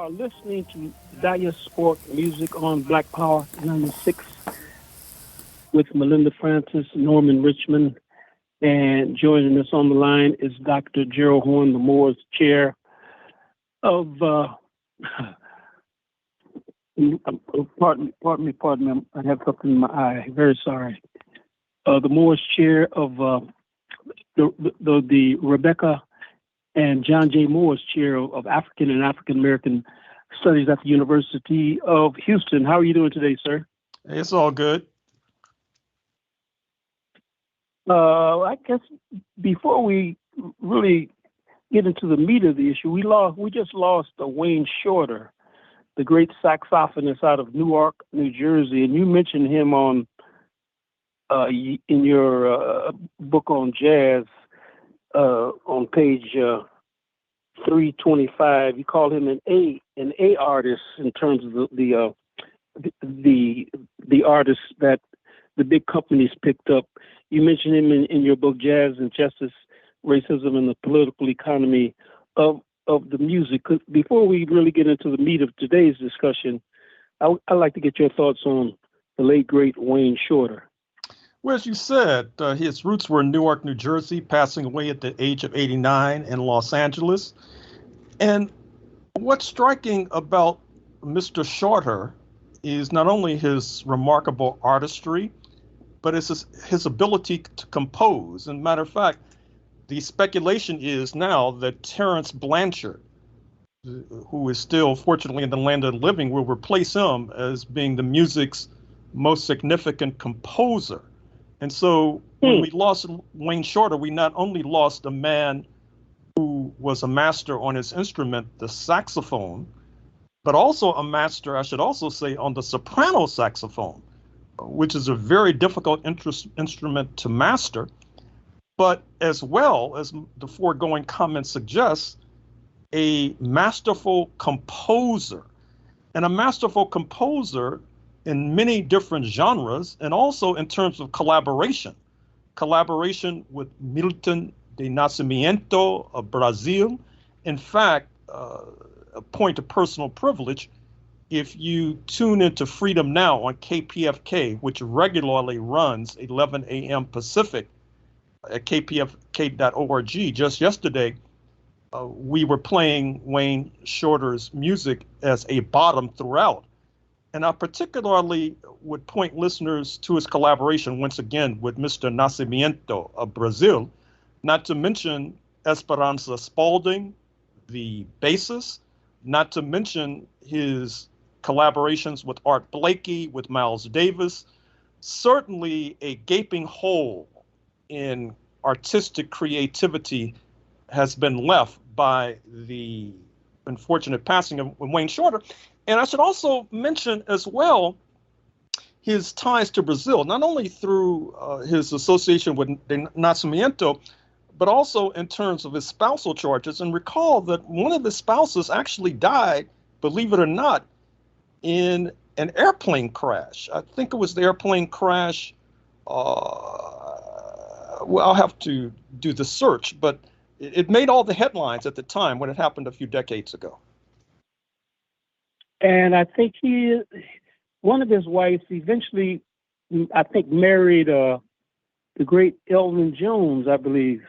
are listening to Diasporic Music on Black Power 96 with Melinda Francis, Norman Richmond, and joining us on the line is Dr. Gerald Horne, the Moores Chair of, pardon me, I have something in my eye, very sorry. The Moores Chair of the Rebecca and John J. Moores Chair of African and African American Studies at the University of Houston. How are you doing today, sir? It's all good. I guess before we really get into the meat of the issue, we just lost Wayne Shorter, the great saxophonist out of Newark, New Jersey, and you mentioned him in your book on jazz on page 325. You call him an A artist in terms of the artists that the big companies picked up. You mentioned him in your book, Jazz and Justice, Racism and the Political Economy of the Music. Before we really get into the meat of today's discussion, I'd like to get your thoughts on the late, great Wayne Shorter. Well, as you said, his roots were in Newark, New Jersey, passing away at the age of 89 in Los Angeles. And what's striking about Mr. Shorter is not only his remarkable artistry, but it's his ability to compose. And matter of fact, the speculation is now that Terence Blanchard, who is still fortunately in the land of the living, will replace him as being the music's most significant composer. And so when we lost Wayne Shorter, we not only lost a man who was a master on his instrument, the saxophone, but also a master, I should also say, on the soprano saxophone, which is a very difficult instrument to master. But as well as the foregoing comments suggest, a masterful composer, and a masterful composer in many different genres, and also in terms of collaboration with Milton de Nascimento of Brazil. In fact, a point of personal privilege, if you tune into Freedom Now on KPFK, which regularly runs 11 a.m. Pacific at kpfk.org, just yesterday, we were playing Wayne Shorter's music as a bottom throughout. And I particularly would point listeners to his collaboration once again with Mr. Nascimento of Brazil, not to mention Esperanza Spalding, the bassist, not to mention his collaborations with Art Blakey, with Miles Davis. Certainly a gaping hole in artistic creativity has been left by the unfortunate passing of Wayne Shorter. And I should also mention as well his ties to Brazil, not only through his association with Nascimento, but also in terms of his spousal charges. And recall that one of his spouses actually died, believe it or not, in an airplane crash. I think it was the airplane crash. Well, I'll have to do the search, but it made all the headlines at the time when it happened a few decades ago. And I think one of his wives eventually, I think, married the great Elvin Jones, I believe.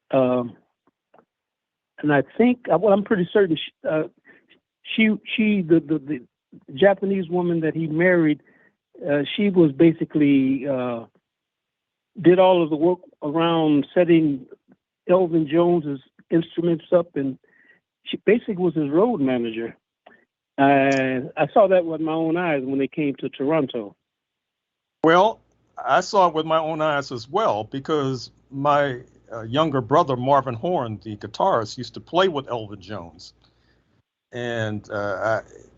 And I think, well, I'm pretty certain the Japanese woman that he married, she was basically did all of the work around setting Elvin Jones's instruments up, and she basically was his road manager. I saw that with my own eyes when they came to Toronto. Well, I saw it with my own eyes as well, because my younger brother, Marvin Horne, the guitarist, used to play with Elvin Jones. And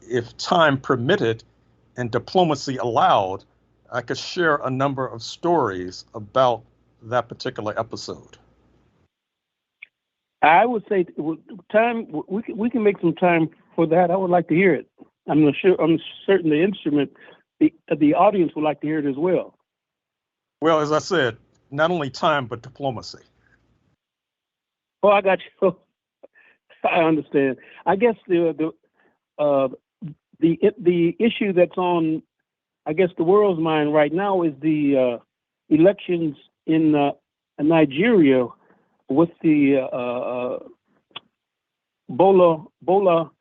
if time permitted and diplomacy allowed, I could share a number of stories about that particular episode. I would say time. We can make some time for that. I would like to hear it. I'm certain the audience would like to hear it as well. Well, as I said, not only time but diplomacy. Oh, I got you. I understand. I guess uh, the issue that's on, I guess, the world's mind right now is the elections in Nigeria with the Bola.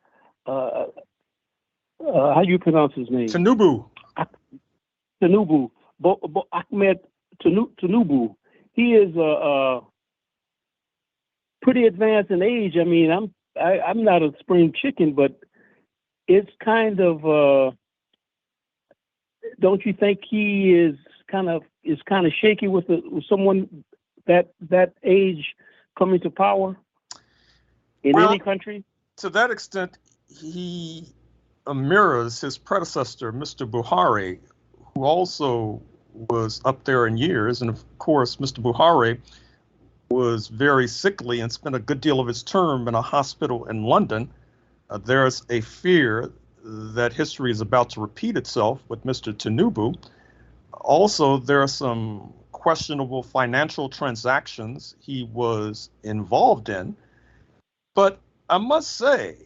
How do you pronounce his name? Tinubu. Tinubu. Ahmed Tinubu. He is pretty advanced in age. I mean, I'm not a spring chicken, but it's kind of. Don't you think he is kind of shaky with someone that age coming to power in any country? To that extent, he mirrors his predecessor, Mr. Buhari, who also was up there in years. And of course, Mr. Buhari was very sickly and spent a good deal of his term in a hospital in London. There's a fear that history is about to repeat itself with Mr. Tinubu. Also, there are some questionable financial transactions he was involved in. But I must say,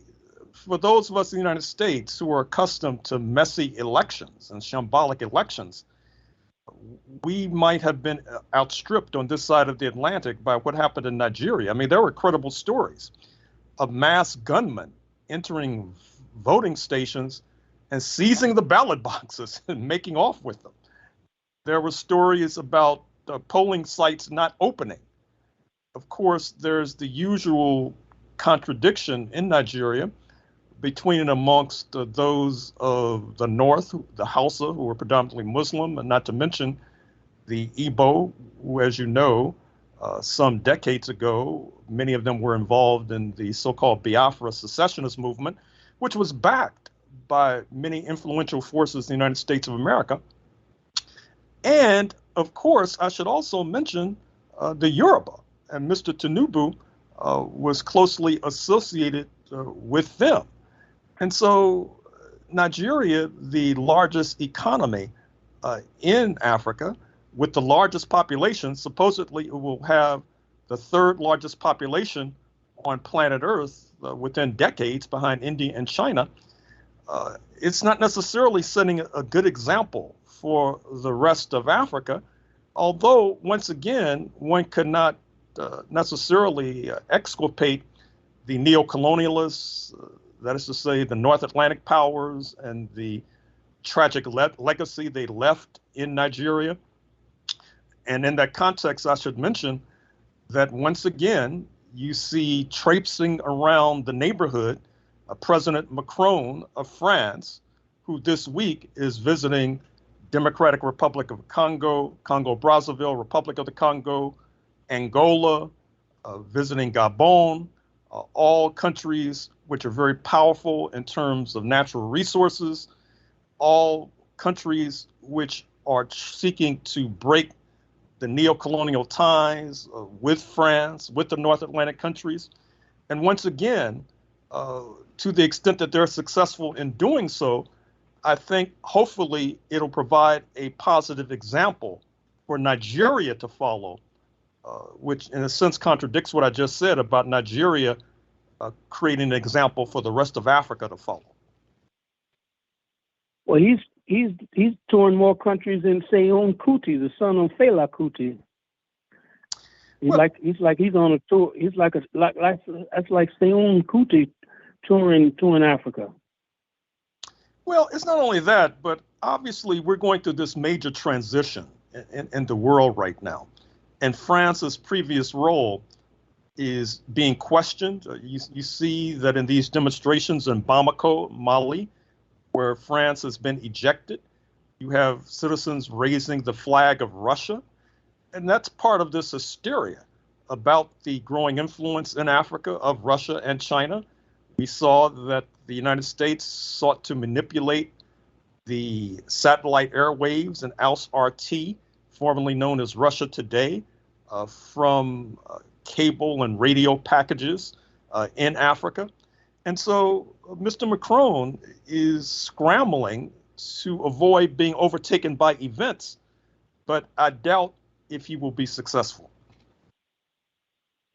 for those of us in the United States who are accustomed to messy elections and shambolic elections, we might have been outstripped on this side of the Atlantic by what happened in Nigeria. I mean, there were credible stories of mass gunmen entering voting stations and seizing the ballot boxes and making off with them. There were stories about polling sites not opening. Of course, there's the usual contradiction in Nigeria between and amongst those of the North, the Hausa, who were predominantly Muslim, and not to mention the Igbo, who, as you know, some decades ago, many of them were involved in the so-called Biafra secessionist movement, which was backed by many influential forces in the United States of America. And of course, I should also mention the Yoruba, and Mr. Tinubu was closely associated with them. And so Nigeria, the largest economy in Africa, with the largest population, supposedly it will have the third largest population on planet Earth within decades behind India and China. It's not necessarily setting a good example for the rest of Africa, although, once again, one could not necessarily exculpate the neo-colonialists, that is to say, the North Atlantic powers and the tragic legacy they left in Nigeria. And in that context, I should mention that once again, you see traipsing around the neighborhood President Macron of France, who this week is visiting Democratic Republic of Congo, Congo-Brazzaville, Republic of the Congo, Angola, visiting Gabon, all countries which are very powerful in terms of natural resources, all countries which are seeking to break the neo-colonial ties with France, with the North Atlantic countries. And once again, to the extent that they're successful in doing so, I think hopefully it'll provide a positive example for Nigeria to follow, which in a sense contradicts what I just said about Nigeria creating an example for the rest of Africa to follow. Well, he's touring more countries than Seun Kuti, the son of Fela Kuti. He's on a tour. He's like Seun Kuti touring Africa. Well, it's not only that, but obviously we're going through this major transition in the world right now. And France's previous role is being questioned. You see that in these demonstrations in Bamako, Mali, where France has been ejected, you have citizens raising the flag of Russia. And that's part of this hysteria about the growing influence in Africa of Russia and China. We saw that the United States sought to manipulate the satellite airwaves and ALS-RT, formerly known as Russia Today, from cable and radio packages in Africa. And so Mr. Macron is scrambling to avoid being overtaken by events, but I doubt if he will be successful.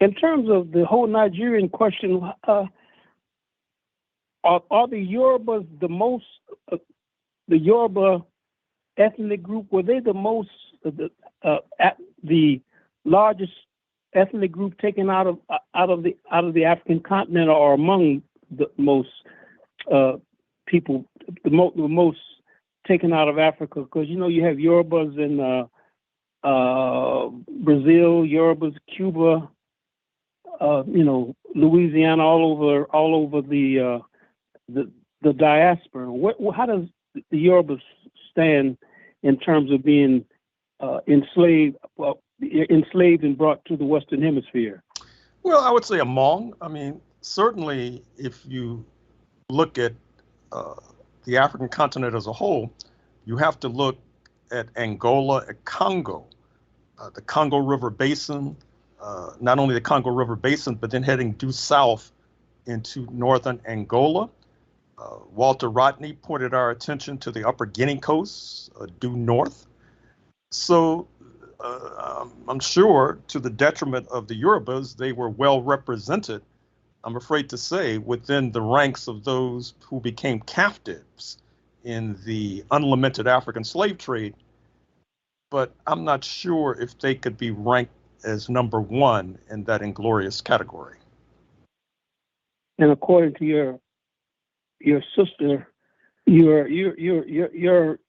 In terms of the whole Nigerian question, are the Yorubas the Yoruba ethnic group? Were they the most the largest ethnic group taken out of the African continent, or among the most people, the most taken out of Africa? Because you have Yorubas in Brazil, Yorubas, Cuba, Louisiana, all over the diaspora. How does the Yorubas stand in terms of being enslaved and brought to the Western Hemisphere? Well, I would say among. I mean, certainly, if you look at the African continent as a whole, you have to look at Angola and Congo, the Congo River Basin, not only the Congo River Basin, but then heading due south into northern Angola. Walter Rodney pointed our attention to the Upper Guinea coast, due north. So I'm sure, to the detriment of the Yorubas, they were well represented, I'm afraid to say, within the ranks of those who became captives in the unlimited African slave trade. But I'm not sure if they could be ranked as number one in that inglorious category. And according to your sister, your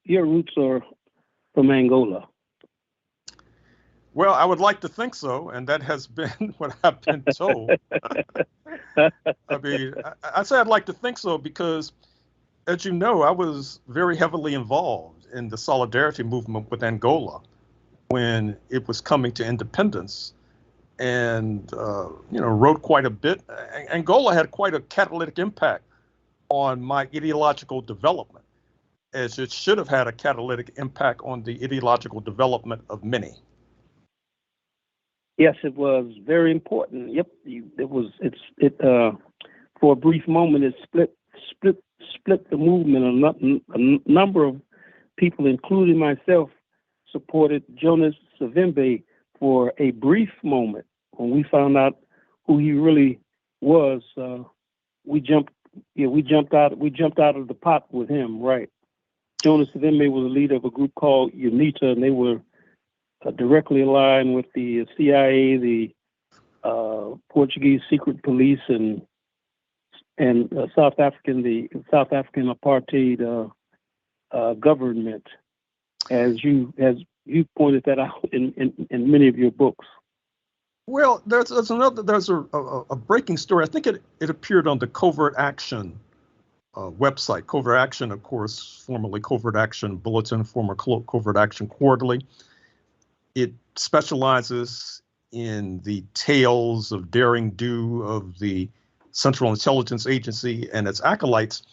roots are from Angola. Well, I would like to think so, and that has been what I've been told. I mean, I say I'd like to think so because, as you know, I was very heavily involved in the solidarity movement with Angola when it was coming to independence, and wrote quite a bit. Angola had quite a catalytic impact on my ideological development, as it should have had a catalytic impact on the ideological development of many. Yes, it was very important. Yep, it was. For a brief moment, it split the movement. A number of people, including myself, supported Jonas Savimbi for a brief moment. When we found out who he really was, we jumped out of the pot with him. Right. Jonas Savimbi was the leader of a group called UNITA, and they were directly aligned with the CIA, the Portuguese secret police, and the South African apartheid government, as you pointed that out in many of your books. Well, there's a breaking story. I think it appeared on the Covert Action website. Covert Action, of course, formerly Covert Action Bulletin, former Covert Action Quarterly. It specializes in the tales of daring do of the Central Intelligence Agency and its acolytes.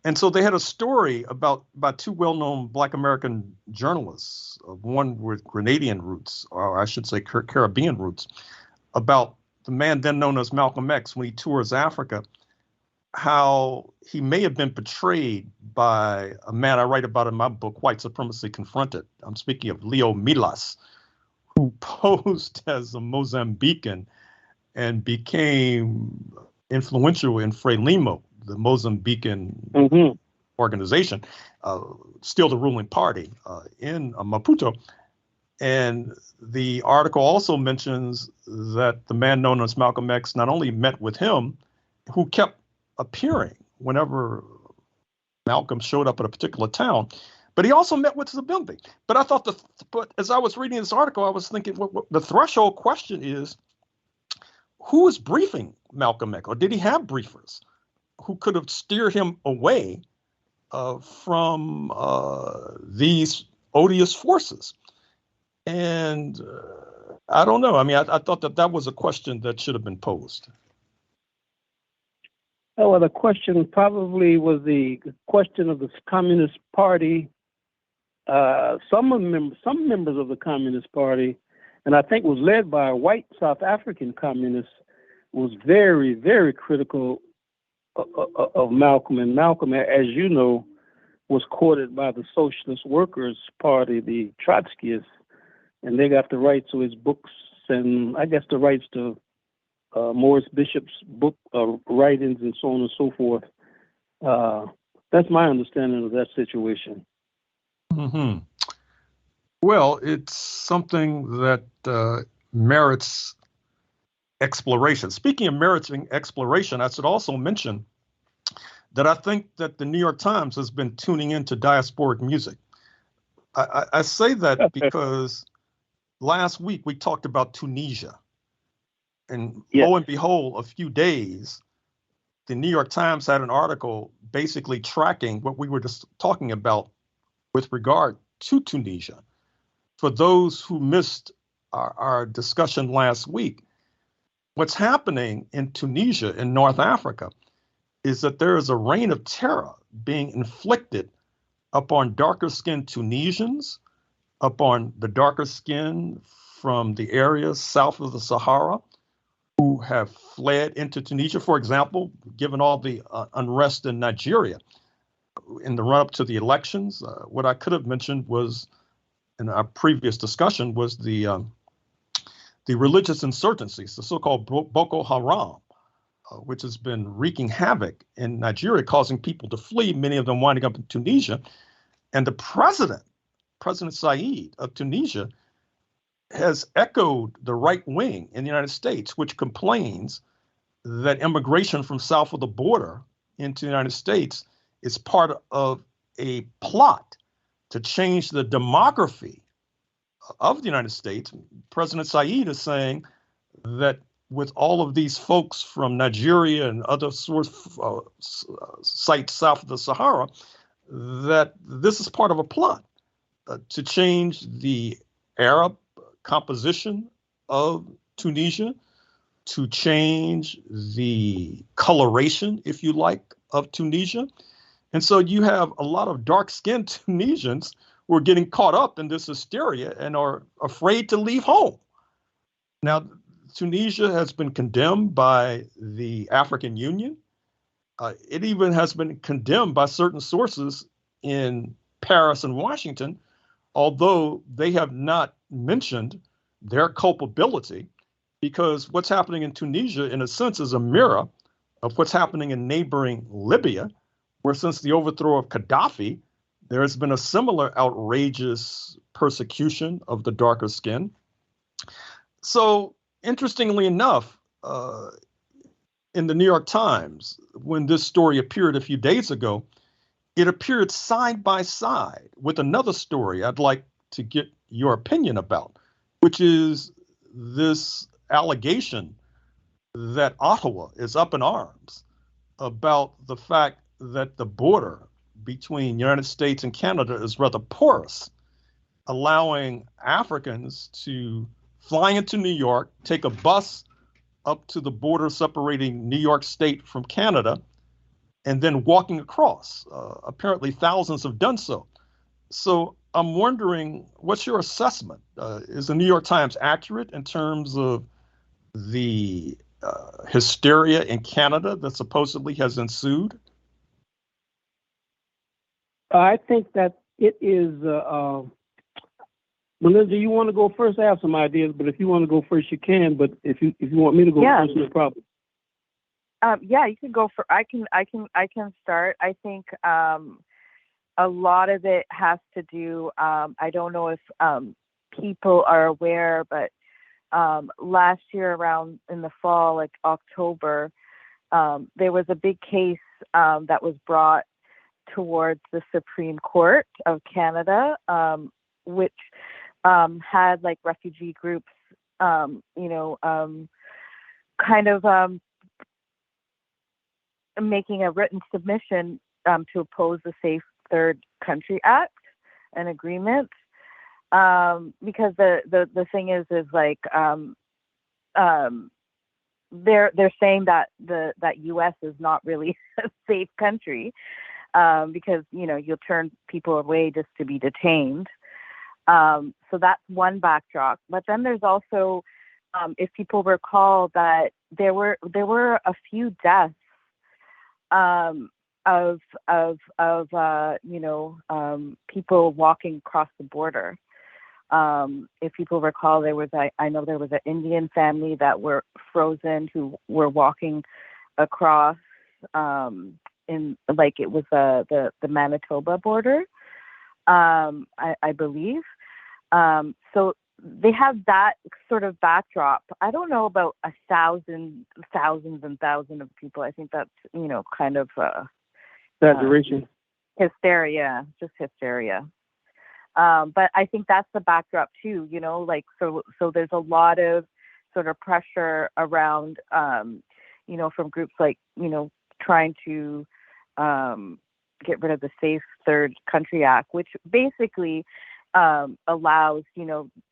And so they had a story about two well-known Black American journalists, one with Grenadian roots, or I should say Caribbean roots, about the man then known as Malcolm X when he tours Africa, how he may have been portrayed by a man I write about in my book, White Supremacy Confronted. I'm speaking of Leo Milas, who posed as a Mozambican and became influential in Frelimo, the Mozambican organization, still the ruling party in Maputo. And the article also mentions that the man known as Malcolm X not only met with him, who kept appearing whenever Malcolm showed up at a particular town, but he also met with Savimbi. But I thought but as I was reading this article, I was thinking, what the threshold question is, who is briefing Malcolm X, or did he have briefers who could have steered him away from these odious forces? And I don't know. I mean, I thought that was a question that should have been posed. Oh, well, the question probably was the question of the Communist Party. Some members of the Communist Party, and I think was led by a white South African communist, was very, very critical of Malcolm. And Malcolm, as you know, was courted by the Socialist Workers' Party, the Trotskyists, and they got the rights to his books, and I guess the rights to Morris Bishop's book writings, and so on and so forth. That's my understanding of that situation. Hmm. Well, it's something that merits exploration. Speaking of meriting exploration, I should also mention that I think that the New York Times has been tuning into diasporic music. I say that because last week we talked about Tunisia, and Yes. lo and behold, a few days, the New York Times had an article basically tracking what we were just talking about with regard to Tunisia. For those who missed our discussion last week, what's happening in Tunisia in North Africa is that there is a reign of terror being inflicted upon darker skinned Tunisians, upon the darker skin from the areas south of the Sahara who have fled into Tunisia. For example, given all the unrest in Nigeria in the run up to the elections, what I could have mentioned was in our previous discussion was the religious insurgencies, the so-called Boko Haram, which has been wreaking havoc in Nigeria, causing people to flee, many of them winding up in Tunisia. And the President Said of Tunisia, has echoed the right wing in the United States, which complains that immigration from south of the border into the United States is part of a plot to change the demography of the United States. President Said is saying that with all of these folks from Nigeria and other sites south of the Sahara, that this is part of a plot to change the Arab composition of Tunisia, to change the coloration, if you like, of Tunisia. And so you have a lot of dark-skinned Tunisians who are getting caught up in this hysteria and are afraid to leave home. Now, Tunisia has been condemned by the African Union. It even has been condemned by certain sources in Paris and Washington, although they have not mentioned their culpability, because what's happening in Tunisia, in a sense, is a mirror of what's happening in neighboring Libya, where since the overthrow of Gaddafi, there has been a similar outrageous persecution of the darker skin. So, interestingly enough, in the New York Times, when this story appeared a few days ago, it appeared side by side with another story I'd like to get your opinion about, which is this allegation that Ottawa is up in arms about the fact that the border between the United States and Canada is rather porous, allowing Africans to fly into New York, take a bus up to the border separating New York State from Canada, and then walking across. Apparently, thousands have done so. So I'm wondering, what's your assessment? Is the New York Times accurate in terms of the hysteria in Canada that supposedly has ensued? I think that it is. Melinda, you want to go first? I have some ideas, but if you want to go first, you can. But if you want me to go first, no problem. Yeah, you can go for. I can start. I think a lot of it has to do. I don't know if people are aware, but last year around in the fall, like October, there was a big case that was brought towards the Supreme Court of Canada, which had like refugee groups, kind of making a written submission to oppose the Safe Third Country Act, an agreement, because the thing is like they're saying that that U.S. is not really a safe country, because you'll turn people away just to be detained. So that's one backdrop. But then there's also, if people recall, that there were a few deaths of people walking across the border. If people recall, I know there was an Indian family that were frozen who were walking across in like it was the Manitoba border, I believe. So they have that sort of backdrop. I don't know about thousands and thousands of people. I think that's, kind of Exaggeration. Hysteria, just hysteria. But I think that's the backdrop too, like, so there's a lot of sort of pressure around, from groups like, trying to get rid of the Safe Third Country Act, which basically allows,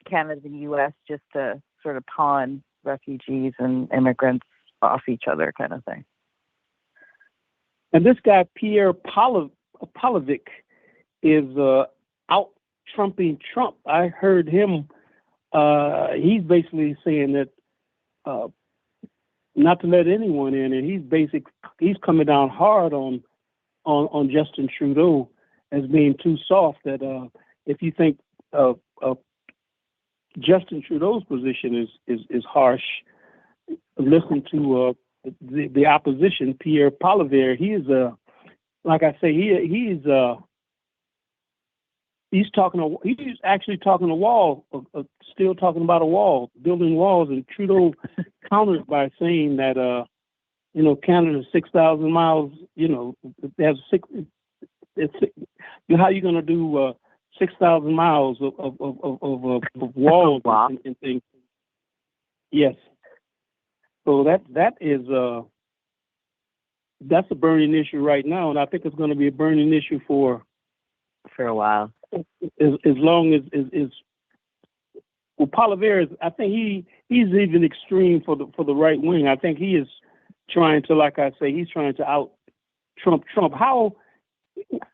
Canada and the U.S. just to sort of pawn refugees and immigrants off each other kind of thing. And this guy, Pierre Polovic, is out trumping Trump. I heard him. He's basically saying that not to let anyone in, and he's coming down hard on Justin Trudeau as being too soft. That if you think Justin Trudeau's position is harsh, listen to the opposition, Pierre Poilievre. He is like I say, he's actually talking a wall, still talking about a wall, building walls, and Trudeau countered by saying that Canada's 6,000 miles. There's how are you going to do 6,000 miles of walls and things? Yes. So that's a burning issue right now, and I think it's going to be a burning issue for a while. As long as Poilievre, I think he's even extreme for the right wing. I think he is trying to, like I say, he's trying to out Trump.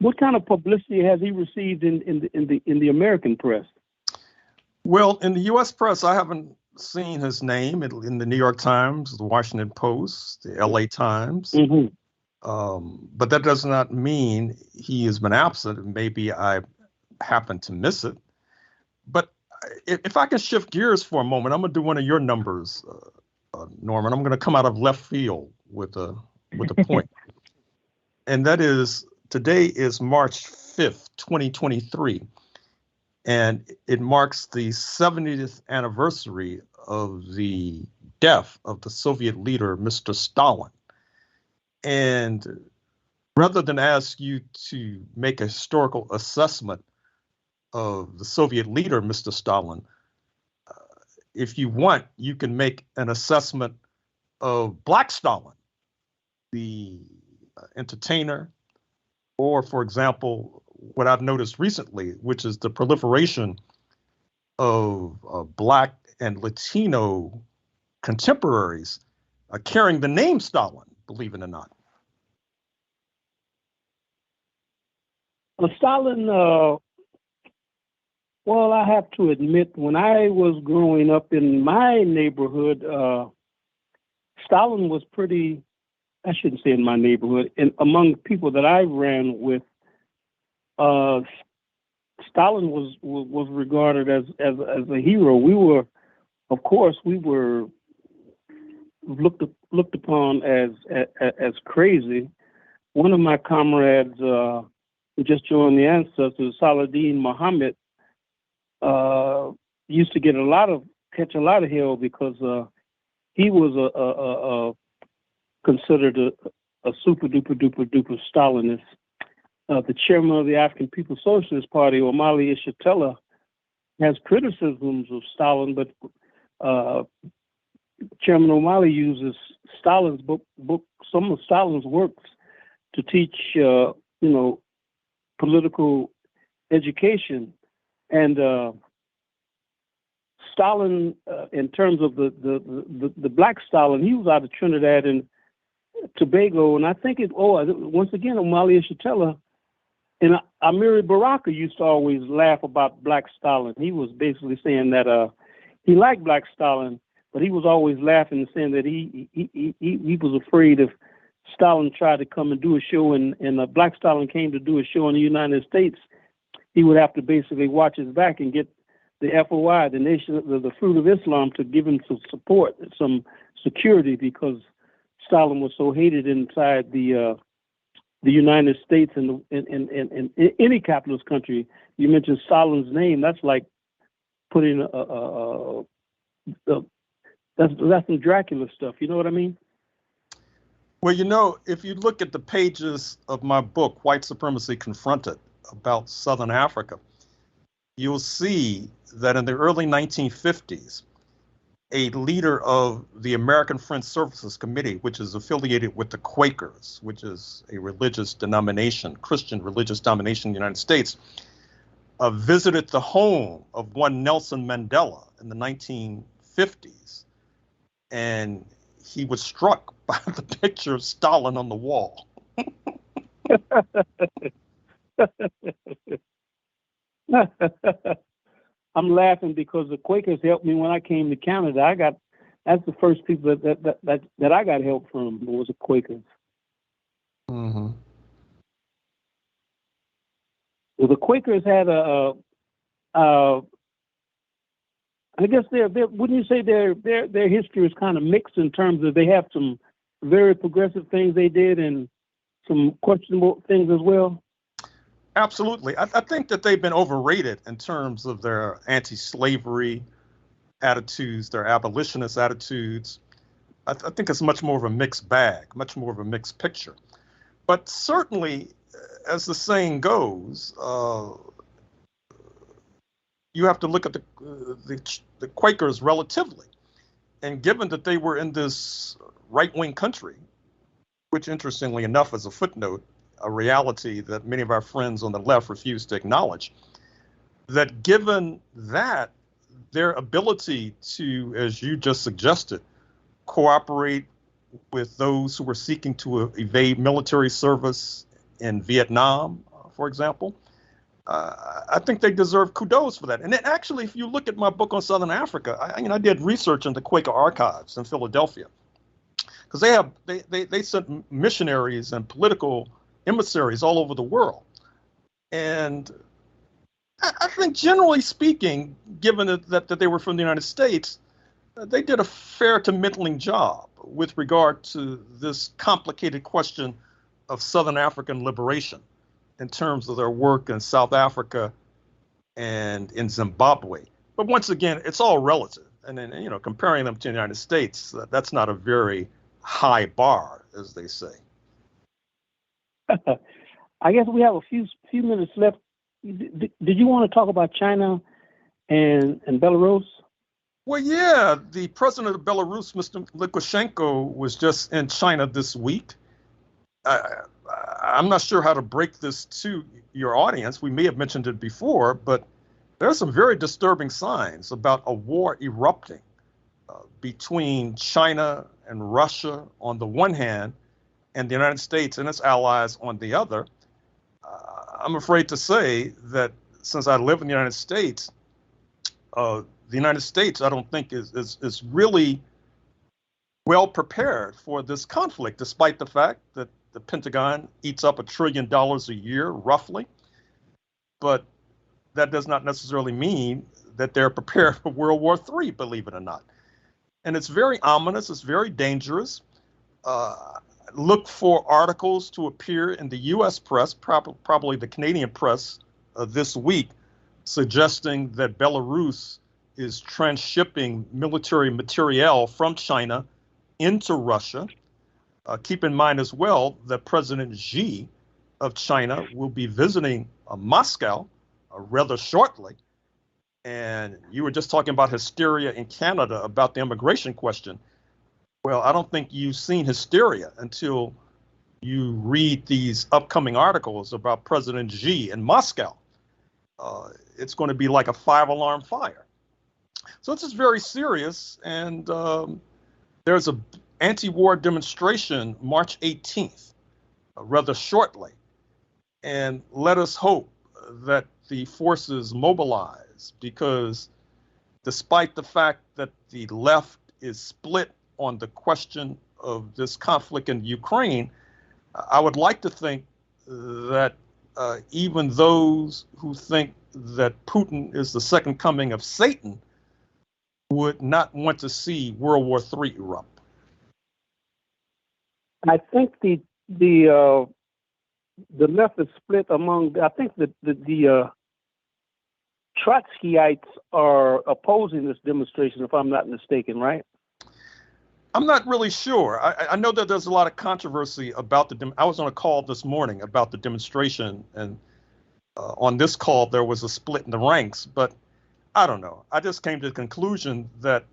What kind of publicity has he received in the American press? Well, in the U.S. press, I haven't seen his name in the New York Times, the Washington Post, the L.A. Times. Mm-hmm. But that does not mean he has been absent. Maybe I happened to miss it. But if I can shift gears for a moment, I'm going to do one of your numbers, Norman. I'm going to come out of left field with a point. And that is, today is March 5th, 2023. And it marks the 70th anniversary of the death of the Soviet leader, Mr. Stalin. And rather than ask you to make a historical assessment of the Soviet leader, Mr. Stalin, if you want, you can make an assessment of Black Stalin, the entertainer, or, for example, what I've noticed recently, which is the proliferation of Black and Latino contemporaries carrying the name Stalin, believe it or not. Stalin, well, I have to admit, when I was growing up in my neighborhood, Stalin was pretty, I shouldn't say in my neighborhood, and among people that I ran with, Stalin was regarded as a hero. We were, of course, looked upon as crazy. One of my comrades who just joined the ancestors, Saladin Muhammad, used to catch a lot of hell because he was considered a super duper Stalinist. The chairman of the African People's Socialist Party, Omali Yeshitela, has criticisms of Stalin, but Chairman O'Malley uses Stalin's book, some of Stalin's works, to teach, political education. And Stalin, in terms of the Black Stalin, he was out of Trinidad and Tobago, and I think once again, Omali Yeshitela and Amiri Baraka used to always laugh about Black Stalin. He was basically saying that he liked Black Stalin, but he was always laughing and saying that he was afraid if Stalin tried to come and do a show and Black Stalin came to do a show in the United States, he would have to basically watch his back and get the FOI, the Nation of the Fruit of Islam, to give him some support, some security, because Stalin was so hated inside the the United States and in any capitalist country, you mention Stalin's name, that's like putting that's some Dracula stuff. You know what I mean? Well, if you look at the pages of my book, White Supremacy Confronted, about Southern Africa, you'll see that in the early 1950s, a leader of the American Friends Services Committee, which is affiliated with the Quakers, which is a religious denomination, Christian religious denomination in the United States, visited the home of one Nelson Mandela in the 1950s. And he was struck by the picture of Stalin on the wall. I'm laughing because the Quakers helped me when I came to Canada. That's the first people that I got help from was the Quakers. Mm-hmm. Well, the Quakers had I guess wouldn't you say their history is kind of mixed in terms of they have some very progressive things they did and some questionable things as well? Absolutely. I think that they've been overrated in terms of their anti-slavery attitudes, their abolitionist attitudes. I think it's much more of a mixed bag, much more of a mixed picture. But certainly, as the saying goes, you have to look at the Quakers relatively. And given that they were in this right-wing country, which interestingly enough is a footnote, a reality that many of our friends on the left refuse to acknowledge, that given that their ability to, as you just suggested, cooperate with those who were seeking to evade military service in Vietnam, for example, I think they deserve kudos for that. And then actually, if you look at my book on Southern Africa, I did research in the Quaker archives in Philadelphia, because they sent missionaries and political emissaries all over the world. And I think generally speaking, given that they were from the United States, they did a fair to middling job with regard to this complicated question of Southern African liberation in terms of their work in South Africa and in Zimbabwe. But once again, it's all relative. And then, comparing them to the United States, that's not a very high bar, as they say. I guess we have a few minutes left. Did you want to talk about China and Belarus? Well, yeah, the president of Belarus, Mr. Lukashenko, was just in China this week. I'm not sure how to break this to your audience. We may have mentioned it before, but there are some very disturbing signs about a war erupting between China and Russia on the one hand, and the United States and its allies on the other. I'm afraid to say that since I live in the United States, the United States, I don't think is really well prepared for this conflict, despite the fact that the Pentagon eats up $1 trillion a year, roughly. But that does not necessarily mean that they're prepared for World War III, believe it or not. And it's very ominous. It's very dangerous. Look for articles to appear in the U.S. press, probably the Canadian press this week, suggesting that Belarus is transshipping military materiel from China into Russia. Keep in mind as well that President Xi of China will be visiting Moscow rather shortly. And you were just talking about hysteria in Canada about the immigration question. Well, I don't think you've seen hysteria until you read these upcoming articles about President Xi in Moscow. It's going to be like a 5-alarm fire. So this is very serious. And there's an anti-war demonstration March 18th, rather shortly. And let us hope that the forces mobilize, because despite the fact that the left is split on the question of this conflict in Ukraine, I would like to think that even those who think that Putin is the second coming of Satan would not want to see World War III erupt. I think the the left is split among. I think the Trotskyites are opposing this demonstration, if I'm not mistaken, right? I'm not really sure. I know that there's a lot of controversy about I was on a call this morning about the demonstration, and on this call there was a split in the ranks, but I don't know. I just came to the conclusion that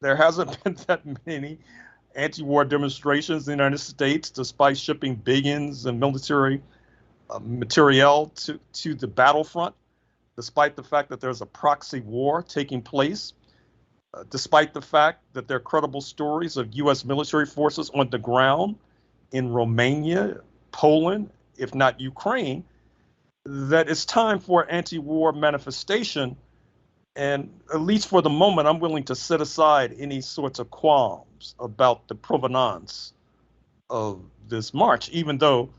there hasn't been that many anti-war demonstrations in the United States, despite shipping billions in military materiel to the battlefront, despite the fact that there's a proxy war taking place, despite the fact that there are credible stories of U.S. military forces on the ground in Romania, Poland, if not Ukraine, that it's time for anti-war manifestation. And at least for the moment, I'm willing to set aside any sorts of qualms about the provenance of this march, even though,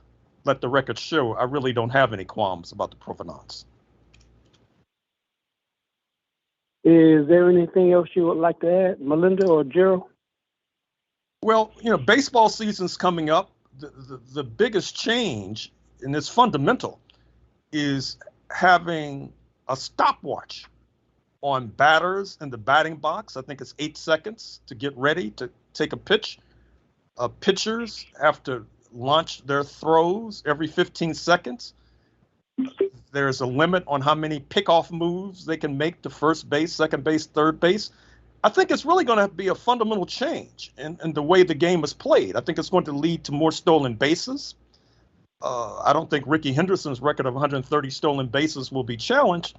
let the record show, I really don't have any qualms about the provenance. Is there anything else you would like to add, Melinda or Gerald? Well, baseball season's coming up. The biggest change, and it's fundamental, is having a stopwatch on batters in the batting box. I think it's 8 seconds to get ready to take a pitch. Pitchers have to launch their throws every 15 seconds. There's a limit on how many pickoff moves they can make to first base, second base, third base. I think it's really going to be a fundamental change in the way the game is played. I think it's going to lead to more stolen bases. I don't think Rickey Henderson's record of 130 stolen bases will be challenged,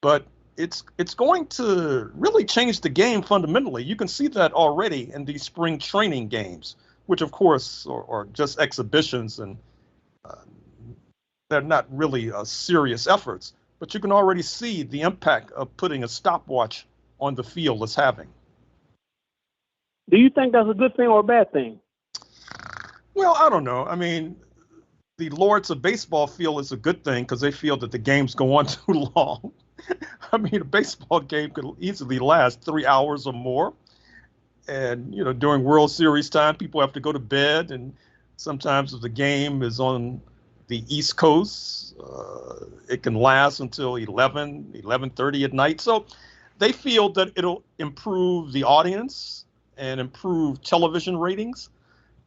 but it's going to really change the game fundamentally. You can see that already in these spring training games, which of course are just exhibitions, and they're not really serious efforts, but you can already see the impact of putting a stopwatch on the field is having. Do you think that's a good thing or a bad thing? Well, I don't know. I mean, the lords of baseball feel it's a good thing because they feel that the games go on too long. I mean, a baseball game could easily last 3 hours or more. And, during World Series time, people have to go to bed. And sometimes if the game is on the East Coast, it can last until 11:30 at night. So they feel that it'll improve the audience and improve television ratings.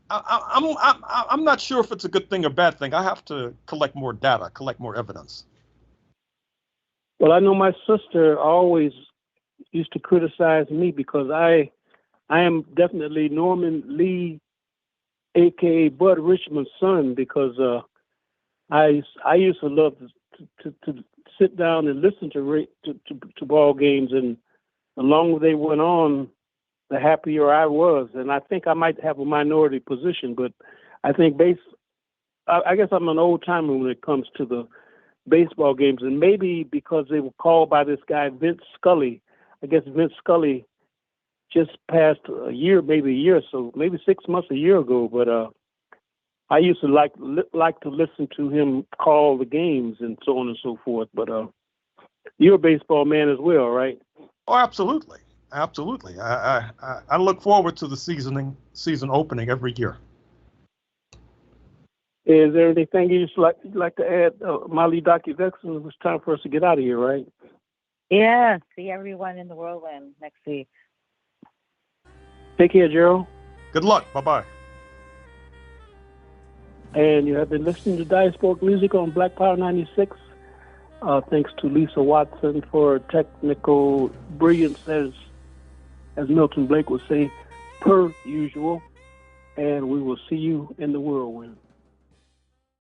I'm not sure if it's a good thing or bad thing. I have to collect more data, collect more evidence. Well, I know my sister always used to criticize me because I am definitely Norman Lee, a.k.a. Bud Richmond's son, because I used to love to sit down and listen to ball games, and the longer they went on, the happier I was. And I think I might have a minority position, but I think I guess I'm an old timer when it comes to the baseball games, and maybe because they were called by this guy Vince Scully. I guess Vince Scully just passed a year or so, maybe 6 months, a year ago. But I used to like to listen to him call the games and so on and so forth. But you're a baseball man as well, right? Oh, absolutely. Absolutely. I look forward to the season opening every year. Is there anything you'd like to add, Mali Docuvixen? It's time for us to get out of here, right? Yeah. See everyone in the whirlwind next week. Take care, Gerald. Good luck. Bye-bye. And you have been listening to Diasporic Music on Black Power 96. Thanks to Lisa Watson for technical brilliance, as Milton Blake would say, per usual. And we will see you in the whirlwind.